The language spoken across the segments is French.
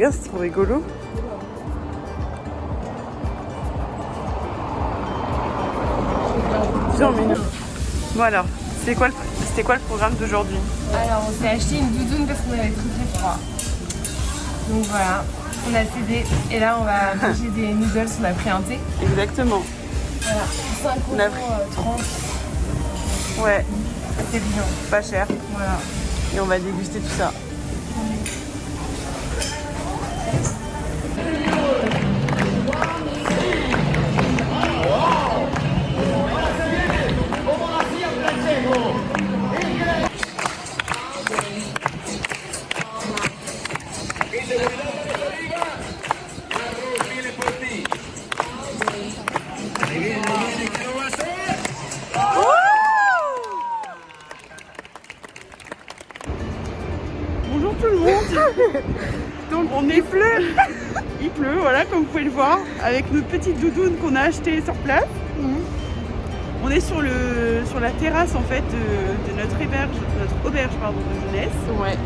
regarde, c'est trop rigolo. Voilà, c'était quoi le programme d'aujourd'hui? Alors on s'est acheté une doudoune parce qu'on avait très froid. Donc voilà, on a cédé et là on va manger des noodles, on a pris un thé. Exactement. Voilà, 5,30 €. Ouais, C'est bien. pas cher. Voilà. Et on va déguster tout ça. Bonjour tout le monde. Donc il pleut. Il pleut, voilà, comme vous pouvez le voir, avec notre petite doudoune qu'on a achetée sur place. On est sur la terrasse en fait de notre auberge de jeunesse. Ouais.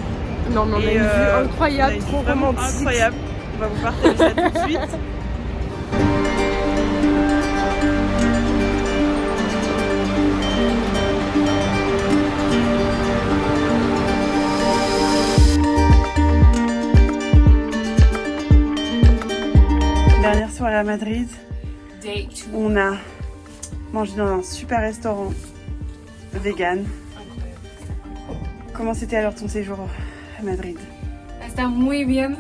Non mais on a une vue incroyable, trop romantique. Incroyable. On va vous partager ça tout de suite. Dernière soirée à Madrid, on a mangé dans un super restaurant vegan. Comment c'était alors ton séjour à Madrid? Está muy bien.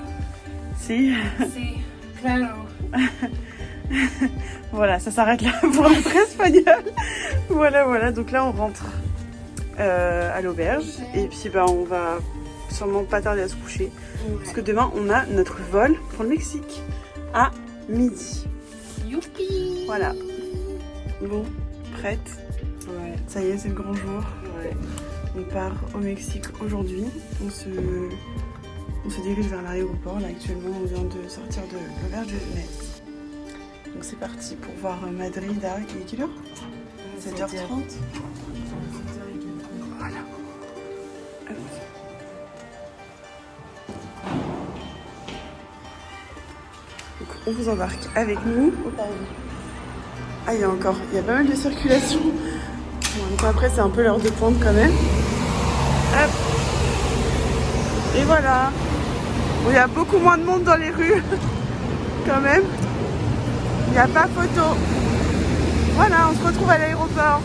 Si. Sí, claro. Voilà, ça s'arrête là pour notre espagnol. Voilà, donc là on rentre à l'auberge et puis on va sûrement pas tarder à se coucher parce que demain on a notre vol pour le Mexique à midi. Youpi. Voilà. Bon, prête? Ouais. Ça y est, c'est le grand jour. Ouais. On part au Mexique aujourd'hui. On se dirige vers l'aéroport. Là, actuellement, on vient de sortir de l'auberge de jeunesse. Donc c'est parti pour voir Madrid à quelle heure? 7h30. Voilà. Donc on vous embarque avec nous. Ah, il y a pas mal de circulation. Bon, donc après, c'est un peu l'heure de pointe quand même. Hop. Et voilà. Bon, il y a beaucoup moins de monde dans les rues. Quand même. Il n'y a pas photo. Voilà, on se retrouve à l'aéroport.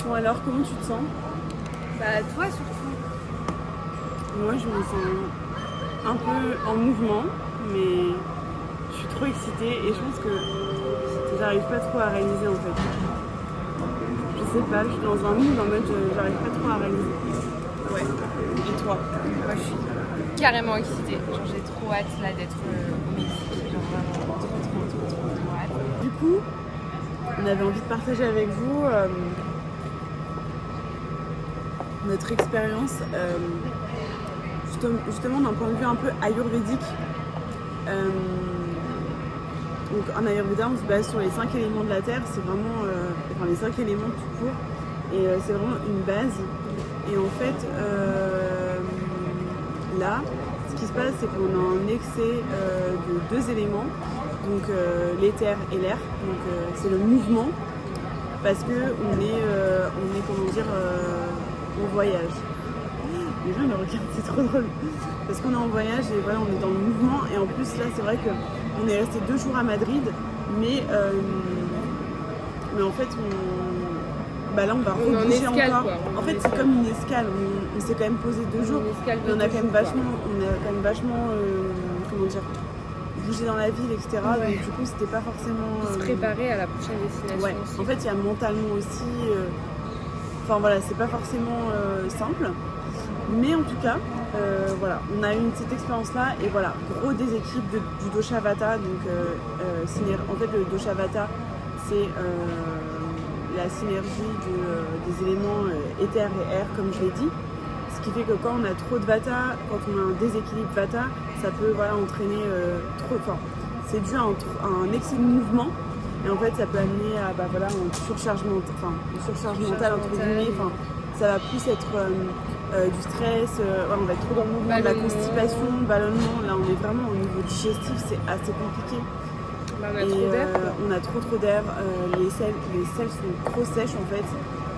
Bon alors, comment tu te sens? Bah toi surtout. Moi, je me sens un peu en mouvement, mais je suis trop excitée et je pense que j'arrive pas trop à réaliser en fait. Je sais pas, je suis dans un mood en mode j'arrive pas trop à réaliser. Ouais. Et toi? Moi je suis carrément excitée. Genre j'ai trop hâte là d'être au Mexique. Genre vraiment trop hâte. Du coup, on avait envie de partager avec vous notre expérience justement d'un point de vue un peu ayurvédique. Donc en Ayurveda, on se base sur les 5 éléments de la terre, c'est vraiment les 5 éléments tout court, et c'est vraiment une base. Et en fait, là, ce qui se passe, c'est qu'on a un excès de 2 éléments, donc l'éther et l'air. Donc c'est le mouvement, parce que on est comment dire, en voyage. Les gens me regardent, c'est trop drôle. Parce qu'on est en voyage et voilà, on est dans le mouvement. Et en plus, là, c'est vrai qu'on est resté 2 jours à Madrid. Mais en fait, là, on va rebouger encore. En fait, c'est comme une escale. On s'est quand même posé 2 jours. Mais on a quand même vachement, comment dire, bougé dans la ville, etc. Ouais. Donc du coup, c'était pas forcément... Se préparer à la prochaine destination. Ouais. Aussi. En fait, il y a mentalement aussi... Enfin voilà, c'est pas forcément simple. Mais en tout cas, voilà, on a eu cette expérience-là. Et voilà, gros déséquilibre du dosha vata. Donc, en fait, le dosha vata, c'est la synergie des éléments éther et air, comme je l'ai dit. Ce qui fait que quand on a trop de vata, quand on a un déséquilibre vata, ça peut entraîner trop. Enfin, c'est dû à un excès de mouvement. Et en fait, ça peut amener à une surcharge mentale, entre guillemets. Enfin, ça va plus être du stress, on va être trop dans le mouvement, de la constipation, ballonnement. Là, on est vraiment au niveau digestif, c'est assez compliqué. On a trop d'air. On a trop d'air. Les selles sont trop sèches en fait.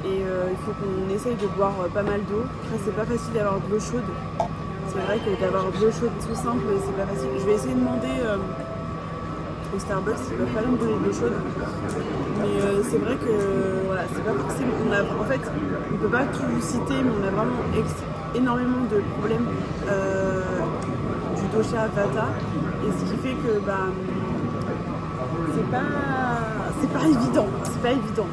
Et il faut qu'on essaye de boire pas mal d'eau. Après, c'est pas facile d'avoir de l'eau chaude. C'est vrai que d'avoir de l'eau chaude tout simple, c'est pas facile. Je vais essayer de demander au Starbucks s'ils peuvent pas nous donner de l'eau chaude. Mais c'est vrai que c'est pas forcément. En fait, on peut pas tout citer, mais on a vraiment énormément de problèmes du dosha vata. Et ce qui fait que c'est pas évident. C'est pas évident.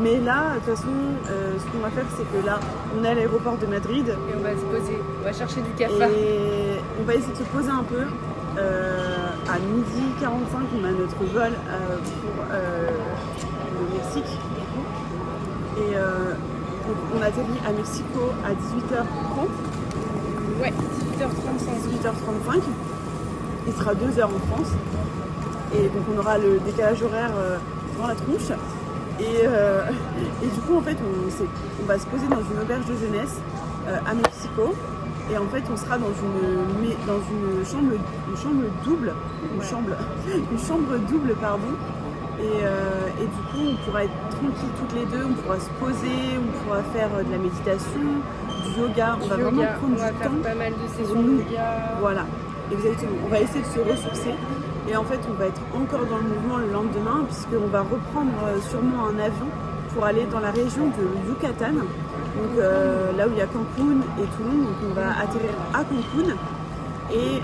Mais là, de toute façon, ce qu'on va faire, c'est que là, on est à l'aéroport de Madrid. Et on va se poser, on va chercher du café. Et on va essayer de se poser un peu. À 12h45, on a notre vol pour le Mexique. Et donc on atterrit à Mexico à 18h30. Ouais, 18h35. Il sera 2h en France. Et donc on aura le décalage horaire dans la tronche. Et du coup, en fait, on va se poser dans une auberge de jeunesse à Mexico. Et en fait, on sera dans une chambre double, pardon. Et du coup, on pourra être tranquille toutes les deux, on pourra se poser, on pourra faire de la méditation, du yoga. On va vraiment prendre du temps. On va faire pas mal de sessions de yoga. Voilà, exactement. On va essayer de se ressourcer. Et en fait, on va être encore dans le mouvement le lendemain, puisqu'on va reprendre sûrement un avion pour aller dans la région de Yucatan. Donc là où il y a Cancun et Tulum, donc on va atterrir à Cancun et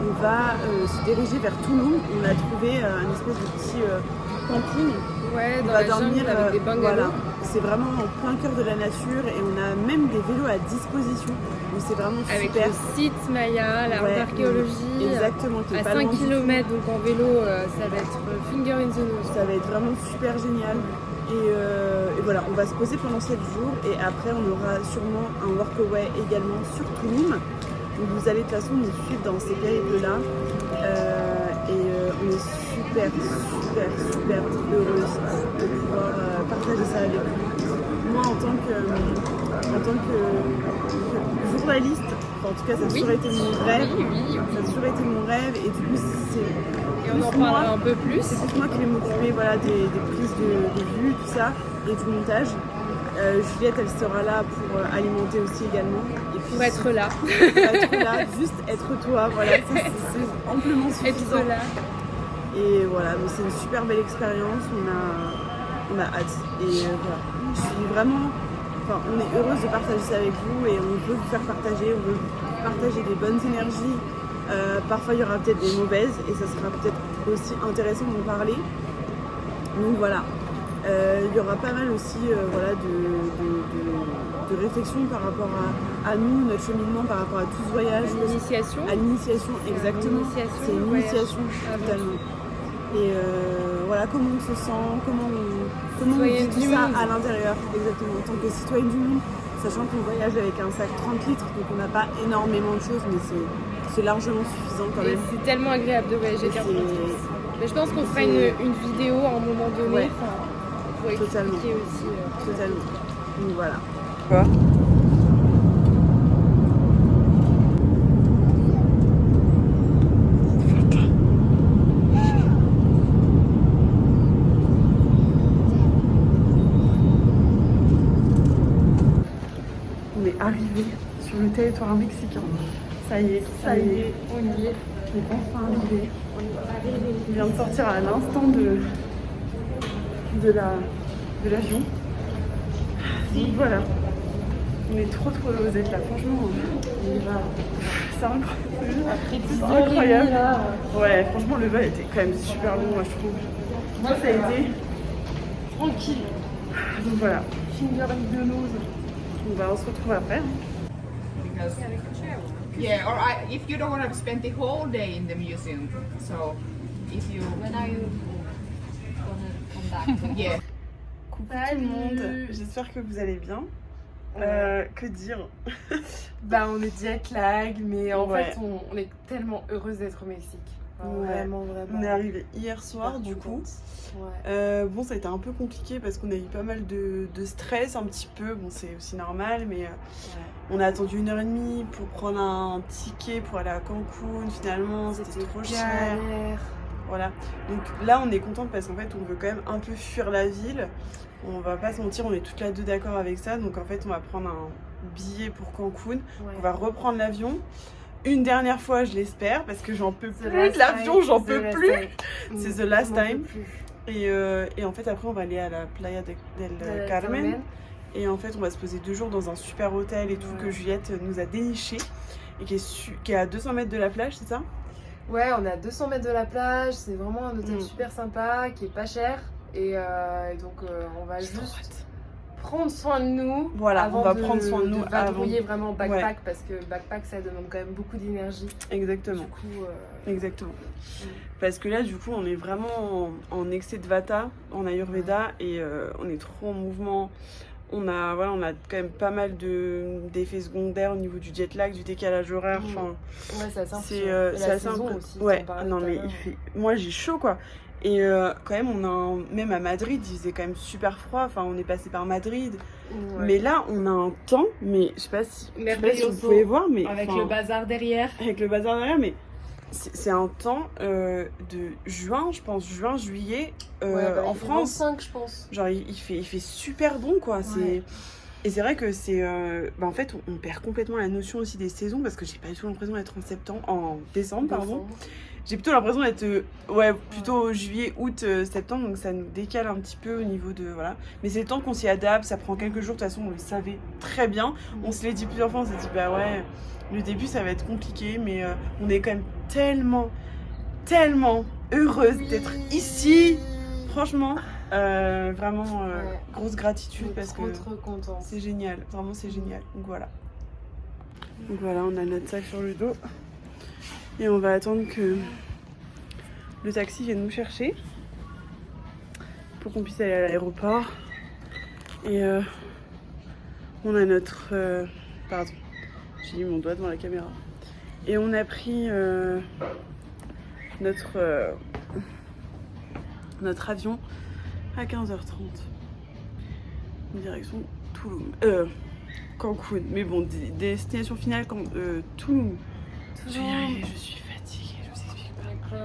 on va se diriger vers Tulum. On a trouvé un espèce de petit camping. Ouais, on dans va la dormir jungle avec des bungalows. Voilà, c'est vraiment en plein cœur de la nature et on a même des vélos à disposition. Donc c'est vraiment avec super. Avec le site Maya, l'arbre d'archéologie. Exactement, qui est à pas 5 loin km, donc en vélo, ça va être finger in the nose. Ça va être vraiment super génial. Et voilà, on va se poser pendant 7 jours et après on aura sûrement un workaway également sur Tulum. Donc vous allez de toute façon nous suivre dans ces périples-là. On est super heureuse de pouvoir partager ça avec vous. Moi en tant que journaliste, en tout cas ça a toujours été mon rêve. Oui. Ça a toujours été mon rêve et du coup c'est... Et on en parlera un peu plus. C'est plus moi qui vais m'occuper des prises de vue, tout ça, et du montage. Juliette, elle sera là pour alimenter aussi également. Et puis, pour être là. Juste être toi, voilà, c'est amplement suffisant. Être là. Et voilà, donc c'est une super belle expérience, on a hâte. Et voilà, je suis vraiment... on est heureuse de partager ça avec vous et on veut vous faire partager, on veut partager des bonnes énergies. Parfois il y aura peut-être des mauvaises et ça sera peut-être aussi intéressant d'en parler. Donc voilà, il y aura pas mal aussi de réflexions par rapport à nous, notre cheminement par rapport à tout ce voyage. À l'initiation, exactement. C'est une initiation totalement. Et voilà comment on se sent, comment on vit tout ça à l'intérieur, exactement, en tant que citoyenne du monde, sachant qu'on voyage avec un sac 30 litres, donc on n'a pas énormément de choses, mais c'est largement suffisant quand même. C'est tellement agréable de voyager avec un 30 litres. Mais je pense qu'on fera une vidéo à un moment donné pour expliquer aussi. Totalement. Donc voilà. Quoi ? On est arrivé sur le territoire mexicain. Ça y est, on y est. On est enfin arrivé. On vient de sortir à l'instant de l'avion. Donc voilà. On est trop heureux d'être là. Franchement, c'est incroyable. Ouais, franchement, le vol était quand même super long, moi je trouve. Moi, ça a été tranquille. Donc voilà, finger in the nose. On se retrouve après. Because, yeah, or if you don't want to spend the whole day in the museum, so if you... When are you gonna come back? Yeah. Coucou tout le monde, j'espère que vous allez bien. Que dire? Bah on est jet lag, mais en Ouais. fait on est tellement heureuse d'être au Mexique. Enfin, Ouais. Vraiment, vraiment. On est arrivé hier soir du coup. Ouais. Bon, ça a été un peu compliqué parce qu'on a eu pas mal de stress un petit peu. Bon, c'est aussi normal, mais on a attendu 1h30 pour prendre un ticket pour aller à Cancun. Finalement, c'était trop cher. galère. Voilà. Donc là, on est contente parce qu'en fait, on veut quand même un peu fuir la ville. On va pas se mentir, on est toutes les deux d'accord avec ça. Donc en fait, on va prendre un billet pour Cancun. Ouais. On va reprendre l'avion. Une dernière fois, je l'espère, parce que j'en peux The plus last de l'avion, time, j'en the peux last plus. time. C'est the last On en peut time. plus. Et en fait, après, on va aller à la Playa del Carmen. Et en fait, on va se poser 2 jours dans un super hôtel et tout Ouais. que Juliette nous a déniché. Et qui est à 200 mètres de la plage, c'est ça? Ouais, on est à 200 mètres de la plage, c'est vraiment un hôtel super sympa, qui est pas cher. Et donc on va juste prendre soin de nous. Voilà, avant on va prendre soin de nous vadrouiller avant. vraiment backpack, parce que backpack ça demande quand même beaucoup d'énergie. Exactement. Du coup, Exactement. Parce que là, du coup, on est vraiment en excès de vata, en Ayurveda, et on est trop en mouvement. On a quand même pas mal d'effets secondaires au niveau du jet lag, du décalage horaire. Enfin, ouais, c'est assez c'est impressionnant. Et c'est la assez saison impré- aussi, Ouais, t'en parlais non tout à mais l'heure. moi j'ai chaud quoi. Et quand même, même à Madrid, il faisait quand même super froid. Enfin, on est passé par Madrid. Ouais. Mais là, on a un temps, mais je sais pas si vous Merveilloso. pouvez voir, mais Avec enfin, le bazar derrière. avec le bazar derrière, mais c'est un temps de juin, je pense, juin, juillet, en France. 25, je pense. Genre, il fait super bon, quoi. Ouais. Et c'est vrai que c'est... en fait, on perd complètement la notion aussi des saisons, parce que j'ai pas du tout l'impression d'être en décembre, pardon. J'ai plutôt l'impression d'être plutôt juillet, août, septembre, donc ça nous décale un petit peu au niveau de... Voilà. Mais c'est le temps qu'on s'y adapte, ça prend quelques jours, de toute façon, on le savait très bien. On se l'est dit plusieurs fois, on s'est dit, bah ouais, le début, ça va être compliqué, mais on est quand même tellement heureuse d'être ici. Franchement, vraiment, grosse gratitude parce que trop contente. c'est génial, vraiment c'est génial. Donc voilà. Donc voilà, on a notre sac sur le dos et on va attendre que le taxi vienne nous chercher pour qu'on puisse aller à l'aéroport. Et on a notre... pardon, j'ai mis mon doigt devant la caméra. Et on a pris notre avion à 15h30 direction Tulum, Cancun, mais bon, destination finale Tulum. Je vais y arriver, je suis fatiguée, je vous explique pas.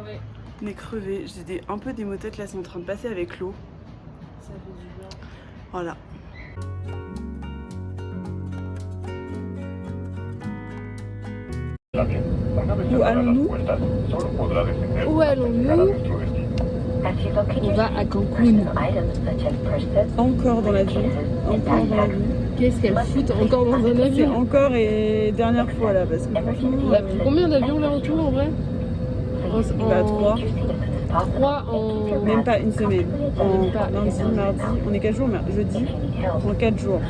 On est crevés, j'ai un peu des maux de tête là, c'est en train de passer avec l'eau. Ça fait du bien. Voilà. Où allons-nous? Où allons-nous? On va à Cancun. Encore dans l'avion. Encore dans l'avion. Qu'est-ce qu'elle fout encore dans un C'est avion? encore et dernière fois là, parce que franchement... On a pris combien d'avions là en tout en vrai? Bah 3. 3 en... Même pas une semaine. Même pas. Lundi, mardi, on est 4 jours, jeudi, en 4 jours.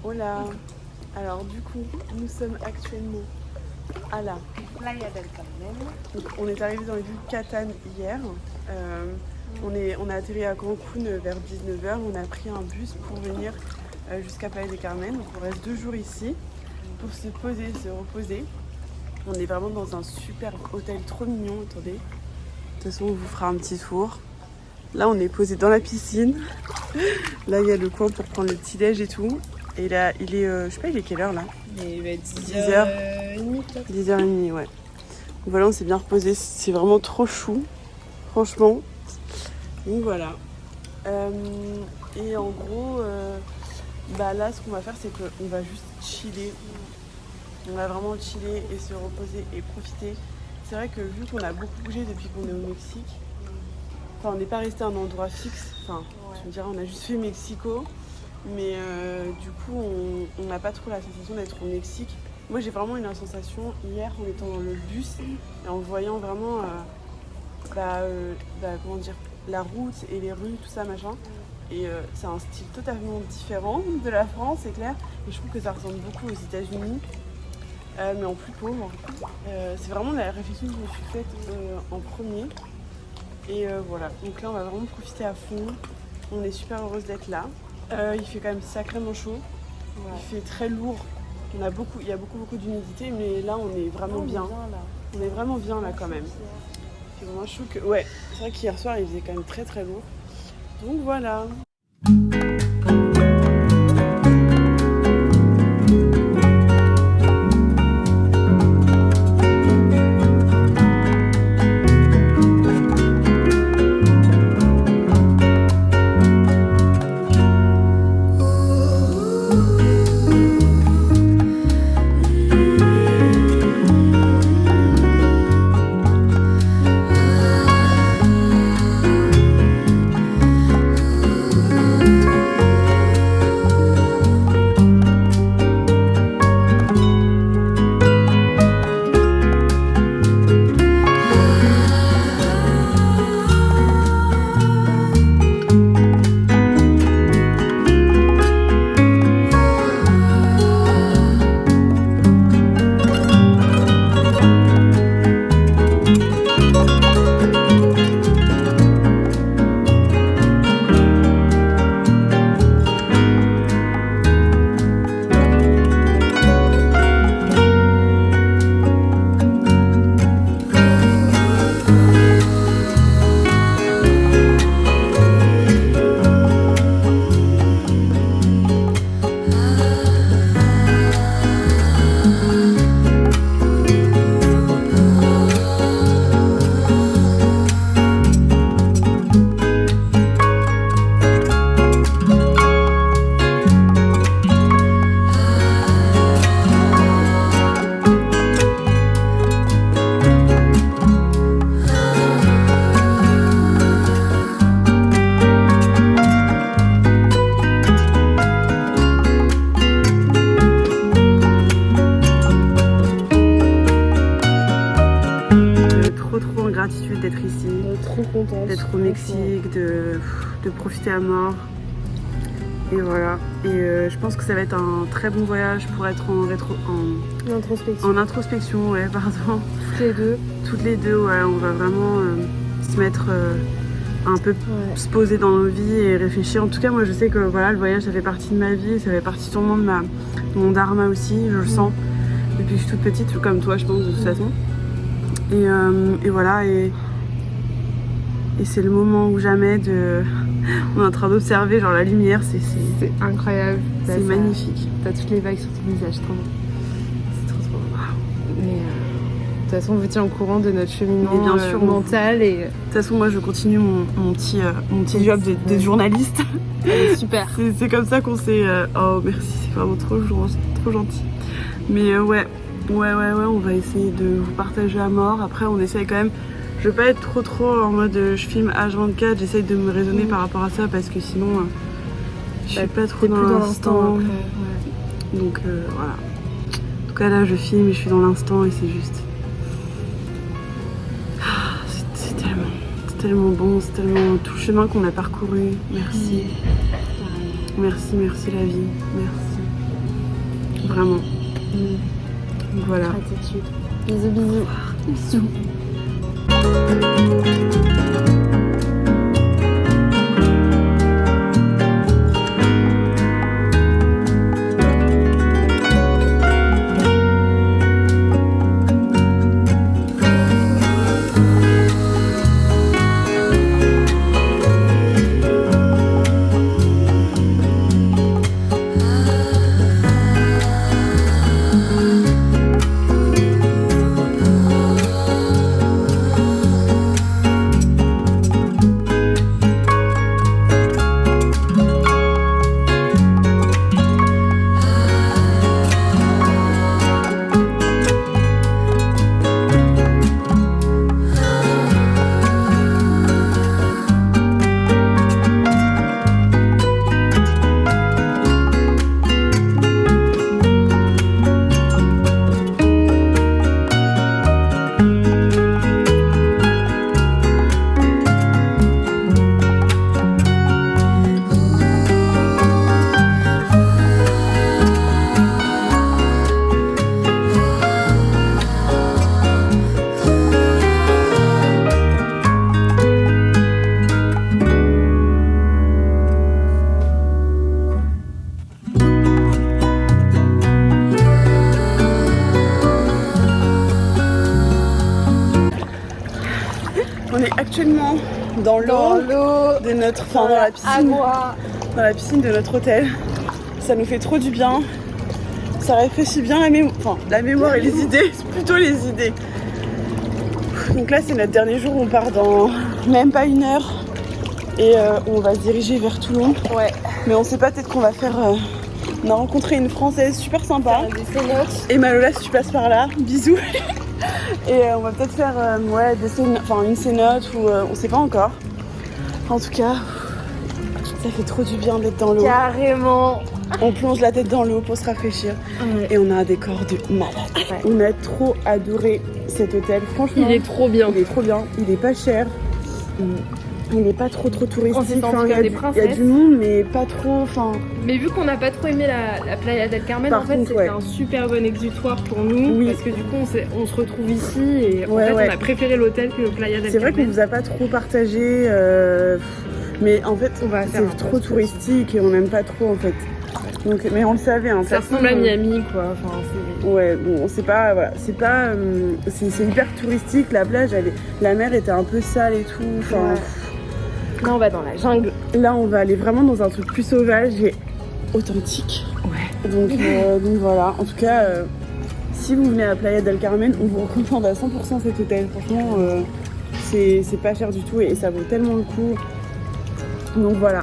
Hola. Alors du coup, nous sommes actuellement à la Playa del Carmen. Donc, on est arrivé dans les villes Catan hier. On a atterri à Cancun vers 19h. On a pris un bus pour venir jusqu'à Playa del Carmen. Donc, on reste 2 jours ici pour se poser, se reposer. On est vraiment dans un super hôtel trop mignon. Attendez. toute façon, on vous fera un petit tour. Là, on est posé dans la piscine. Là, il y a le coin pour prendre le petit-déj et tout. Et là, il est, je sais pas, il est quelle heure là? Il va être 10h30. 10h30, ouais. Donc voilà, on s'est bien reposé. C'est vraiment trop chou, franchement. Donc voilà. Et en gros, là, ce qu'on va faire, c'est qu'on va juste chiller. On va vraiment chiller et se reposer et profiter. C'est vrai que vu qu'on a beaucoup bougé depuis qu'on est au Mexique, on n'est pas resté à un endroit fixe. Je me dirais, on a juste fait Mexico. Mais du coup, on n'a pas trop la sensation d'être au Mexique. Moi, j'ai vraiment eu la sensation hier en étant dans le bus et en voyant vraiment comment dire, la route et les rues, tout ça, machin. Et c'est un style totalement différent de la France, c'est clair. Et je trouve que ça ressemble beaucoup aux États-Unis, mais en plus pauvre. C'est vraiment la réflexion que je me suis faite en premier. Et voilà, donc là, on va vraiment profiter à fond. On est super heureuse d'être là. Il fait quand même sacrément chaud. Ouais. Il fait très lourd. Il y a beaucoup d'humidité, mais là, on est vraiment bien. On est vraiment bien là quand même. C'est vraiment chaud que... Ouais, c'est vrai qu'hier soir, il faisait quand même très très lourd. Donc voilà. D'être ici, trop contente d'être au Mexique, de profiter à mort. Et voilà. Et je pense que ça va être un très bon voyage pour être en introspection, ouais, pardon. Toutes les deux, ouais, on va vraiment se mettre un peu, se poser dans nos vies et réfléchir. En tout cas, moi, je sais que voilà, le voyage, ça fait partie de ma vie, ça fait partie sûrement de mon dharma aussi. Je le sens depuis que je suis toute petite, comme toi, je pense, de toute façon. Et voilà, et c'est le moment où jamais on est en train d'observer genre la lumière, c'est incroyable. C'est magnifique. T'as toutes les vagues sur ton visage, trop beau. C'est trop wow. Mais de toute façon, on vous tient au courant de notre cheminement bien sûr, mental. Et de toute façon, moi je continue mon petit job de journaliste. Super. C'est comme ça qu'on s'est... Oh merci, c'est vraiment trop gentil. Mais ouais, on va essayer de vous partager à mort. Après, on essaye quand même. Je veux pas être trop en mode je filme H24. J'essaye de me raisonner par rapport à ça parce que sinon, je suis pas trop dans l'instant. Ouais. Donc voilà. En tout cas, là, je filme et je suis dans l'instant et c'est juste. C'est tellement bon. C'est tellement tout le chemin qu'on a parcouru. Merci. Merci la vie. Merci. Vraiment. Donc voilà. Gratitude. Bisous. actuellement dans l'eau de notre, enfin dans la piscine de notre hôtel. Ça nous fait trop du bien. Ça réfléchit bien la mémoire et les idées, c'est plutôt les idées. Donc là c'est notre dernier jour, on part dans même pas 1 heure et on va se diriger vers Toulon. Ouais. Mais on sait pas, peut-être qu'on va faire... on a rencontré une Française super sympa. Des cénotes. Et Malola, si tu passes par là, bisous. Et on va peut-être faire une cénote ou on sait pas encore. En tout cas, ça fait trop du bien d'être dans l'eau. Carrément. On plonge la tête dans l'eau pour se rafraîchir. Ouais. Et on a un décor de malade. Ouais. On a trop adoré cet hôtel. Franchement, Il est trop bien. Il est trop bien. Il est pas cher. Il n'est pas trop touristique. On s'est senti comme des princesses. Il y a du monde, mais pas trop. Mais vu qu'on n'a pas trop aimé la Playa del Carmen, Par en fait, contre, c'était un super bon exutoire pour nous. Oui. Parce que du coup, on se retrouve ici et en fait, on a préféré l'hôtel que le Playa del Carmen. C'est vrai qu'on vous a pas trop partagé. Mais en fait, c'est trop touristique et on n'aime pas trop en fait. Donc, mais on le savait. Hein, ça ressemble à Miami, quoi. Enfin, ouais, bon, c'est pas, voilà, c'est pas, c'est hyper touristique. La plage, la mer était un peu sale et tout. Enfin, là, on va dans la jungle. Là, on va aller vraiment dans un truc plus sauvage et authentique. Ouais. Donc voilà. En tout cas, si vous venez à Playa del Carmen, on vous recommande à 100% cet hôtel. Franchement, c'est pas cher du tout et ça vaut tellement le coup. Donc voilà.